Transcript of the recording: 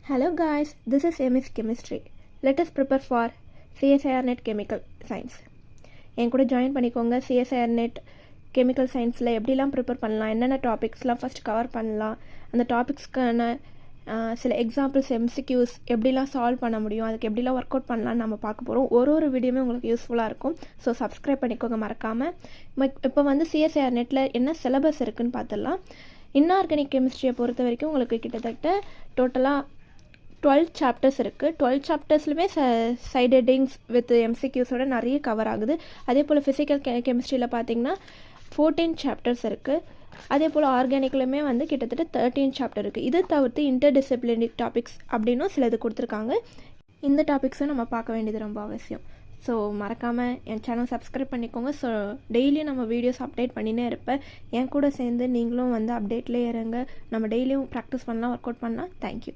Hello guys, this is MS Chemistry. Let us prepare for CSIR Net Chemical Science. என் கூட join பண்ணிக்கோங்க. CSIR Net Chemical Scienceல எப்படிலாம் prepare பண்ணலாம், என்னென்ன டாபிக்ஸ்லாம் first cover பண்ணலாம், அந்த டாபிக்ஸ்க்கான சில எக்ஸாம்பிள்ஸ் எம்சிக்யூஸ் எப்படிலாம் சால்வ் பண்ண முடியும், அதுக்கு எப்படிலாம் ஒர்க் அவுட் பண்ணலான்னு நம்ம பார்க்க போகிறோம். ஒரு வீடியோமே உங்களுக்கு யூஸ்ஃபுல்லாக இருக்கும். ஸோ சப்ஸ்கிரைப் பண்ணிக்கோங்க மறக்காமல். இப்போ வந்து CSIR நெட்டில் என்ன சிலபஸ் இருக்குதுன்னு பார்த்துடலாம். இன்ஆர்கானிக் கெமிஸ்ட்ரியை பொறுத்த வரைக்கும் உங்களுக்கு கிட்டத்தட்ட டோட்டலாக 12 சாப்டர்ஸ் இருக்குது. 12 சாப்டர்ஸ்லுமே சைட் ஹெட்டிங்ஸ் வித் எம்சிக்யூஸோட நிறைய கவர் ஆகுது. அதே போல் ஃபிசிக்கல் கெமிஸ்ட்ரியில் பார்த்தீங்கன்னா 14 சாப்டர்ஸ் இருக்குது. அதே போல் ஆர்கானிக்லையுமே வந்து கிட்டத்தட்ட 13 சாப்டர் இருக்குது. இது தவிர்த்து இன்டர்டிசிப்ளினரி டாபிக்ஸ் அப்படின்னும் சிலது கொடுத்துருக்காங்க. இந்த டாபிக்ஸும் நம்ம பார்க்க வேண்டியது ரொம்ப அவசியம். ஸோ மறக்காமல் என் சேனல் சப்ஸ்கிரைப் பண்ணிக்கோங்க. ஸோ டெய்லியும் நம்ம வீடியோஸ் அப்டேட் பண்ணினே இருப்பேன். என் கூட சேர்ந்து நீங்களும் வந்து அப்டேட்லேயே இருங்க. நம்ம டெய்லியும் ப்ராக்டிஸ் பண்ணலாம், ஒர்க் அவுட் பண்ணலாம். தேங்க்யூ.